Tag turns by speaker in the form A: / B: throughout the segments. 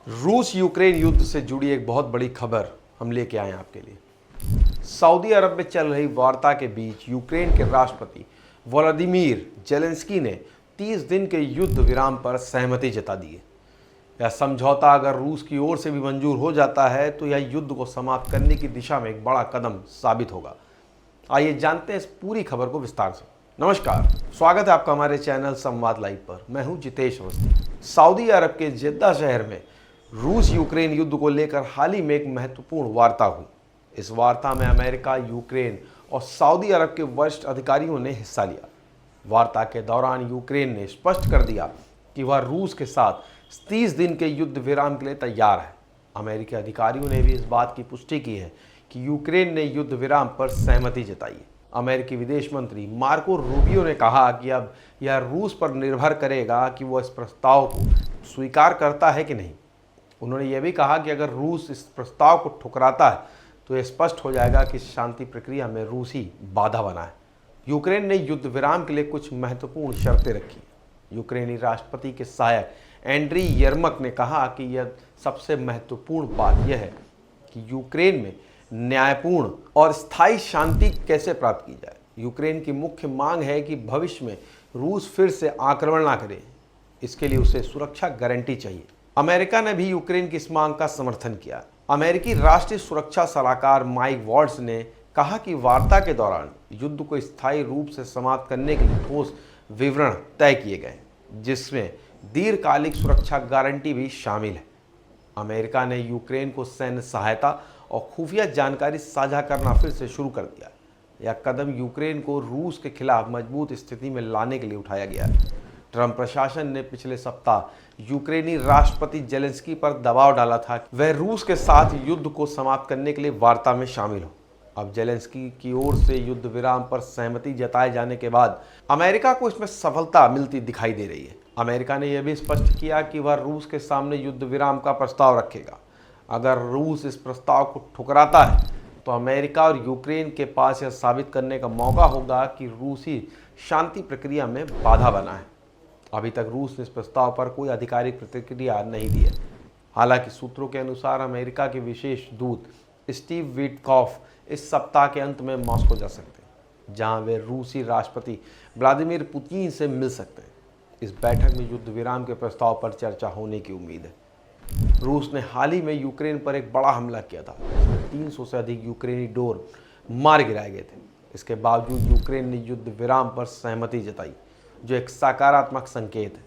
A: रूस यूक्रेन युद्ध से जुड़ी एक बहुत बड़ी खबर हम लेके आए हैं आपके लिए। सऊदी अरब में चल रही वार्ता के बीच यूक्रेन के राष्ट्रपति व्लादिमीर जेलेंस्की ने 30 दिन के युद्ध विराम पर सहमति जता दी है। यह समझौता अगर रूस की ओर से भी मंजूर हो जाता है तो यह युद्ध को समाप्त करने की दिशा में एक बड़ा कदम साबित होगा। आइए जानते हैं इस पूरी खबर को विस्तार से। नमस्कार, स्वागत है आपका हमारे चैनल संवाद लाइव पर। मैं हूं जितेश अवस्थी। सऊदी अरब के जेद्दा शहर में रूस यूक्रेन युद्ध को लेकर हाल ही में एक महत्वपूर्ण वार्ता हुई। इस वार्ता में अमेरिका, यूक्रेन और सऊदी अरब के वरिष्ठ अधिकारियों ने हिस्सा लिया। वार्ता के दौरान यूक्रेन ने स्पष्ट कर दिया कि वह रूस के साथ 30 दिन के युद्ध विराम के लिए तैयार है। अमेरिकी अधिकारियों ने भी इस बात की पुष्टि की है कि यूक्रेन ने युद्ध विराम पर सहमति जताई है। अमेरिकी विदेश मंत्री मार्को रूबियो ने कहा कि अब यह रूस पर निर्भर करेगा कि वह इस प्रस्ताव को स्वीकार करता है कि नहीं। उन्होंने यह भी कहा कि अगर रूस इस प्रस्ताव को ठुकराता है तो यह स्पष्ट हो जाएगा कि शांति प्रक्रिया में रूस ही बाधा बना है। यूक्रेन ने युद्ध विराम के लिए कुछ महत्वपूर्ण शर्तें रखी। यूक्रेनी राष्ट्रपति के सहायक एंड्री यर्मक ने कहा कि यह सबसे महत्वपूर्ण बात यह है कि यूक्रेन में न्यायपूर्ण और स्थायी शांति कैसे प्राप्त की जाए। यूक्रेन की मुख्य मांग है कि भविष्य में रूस फिर से आक्रमण ना करे। इसके लिए उसे सुरक्षा गारंटी चाहिए। अमेरिका ने भी यूक्रेन की इस मांग का समर्थन किया। अमेरिकी राष्ट्रीय सुरक्षा सलाहकार माइक वॉल्ट्ज ने कहा कि वार्ता के दौरान युद्ध को स्थायी रूप से समाप्त करने के लिए ठोस विवरण तय किए गए, जिसमें दीर्घकालिक सुरक्षा गारंटी भी शामिल है। अमेरिका ने यूक्रेन को सैन्य सहायता और खुफिया जानकारी साझा करना फिर से शुरू कर दिया। यह कदम यूक्रेन को रूस के खिलाफ मजबूत स्थिति में लाने के लिए उठाया गया है। ट्रंप प्रशासन ने पिछले सप्ताह यूक्रेनी राष्ट्रपति जेलेंस्की पर दबाव डाला था कि वह रूस के साथ युद्ध को समाप्त करने के लिए वार्ता में शामिल हो। अब जेलेंस्की की ओर से युद्ध विराम पर सहमति जताए जाने के बाद अमेरिका को इसमें सफलता मिलती दिखाई दे रही है। अमेरिका ने यह भी स्पष्ट किया कि वह रूस के सामने युद्ध विराम का प्रस्ताव रखेगा। अगर रूस इस प्रस्ताव को ठुकराता है तो अमेरिका और यूक्रेन के पास यह साबित करने का मौका होगा कि रूस ही शांति प्रक्रिया में बाधा बना है। अभी तक रूस ने इस प्रस्ताव पर कोई आधिकारिक प्रतिक्रिया नहीं दी है। हालांकि सूत्रों के अनुसार अमेरिका के विशेष दूत स्टीव विटकॉफ इस सप्ताह के अंत में मॉस्को जा सकते हैं, जहां वे रूसी राष्ट्रपति व्लादिमीर पुतिन से मिल सकते हैं। इस बैठक में युद्ध विराम के प्रस्ताव पर चर्चा होने की उम्मीद है। रूस ने हाल ही में यूक्रेन पर एक बड़ा हमला किया था, जिसमें 300 से अधिक यूक्रेनी ड्रोन मार गिराए गए थे। इसके बावजूद यूक्रेन ने युद्ध विराम पर सहमति जताई, जो एक सकारात्मक संकेत है।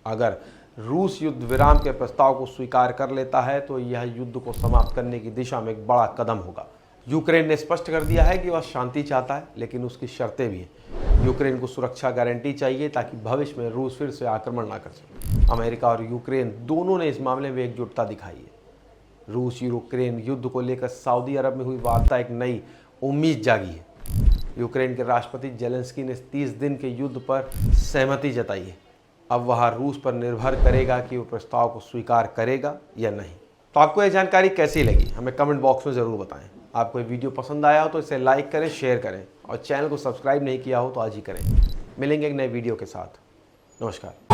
A: अगर रूस युद्ध विराम के प्रस्ताव को स्वीकार कर लेता है तो यह युद्ध को समाप्त करने की दिशा में एक बड़ा कदम होगा। यूक्रेन ने स्पष्ट कर दिया है कि वह शांति चाहता है, लेकिन उसकी शर्तें भी हैं। यूक्रेन को सुरक्षा गारंटी चाहिए ताकि भविष्य में रूस फिर से आक्रमण ना कर सके। अमेरिका और यूक्रेन दोनों ने इस मामले में एकजुटता दिखाई है। रूस यूक्रेन युद्ध को लेकर सऊदी अरब में हुई वार्ता एक नई उम्मीद जागी है। यूक्रेन के राष्ट्रपति जेलेंस्की ने 30 दिन के युद्ध पर सहमति जताई है। अब वह रूस पर निर्भर करेगा कि वो प्रस्ताव को स्वीकार करेगा या नहीं। तो आपको यह जानकारी कैसी लगी, हमें कमेंट बॉक्स में ज़रूर बताएं। आपको ये वीडियो पसंद आया हो तो इसे लाइक करें, शेयर करें और चैनल को सब्सक्राइब नहीं किया हो तो आज ही करें। मिलेंगे एक नए वीडियो के साथ। नमस्कार।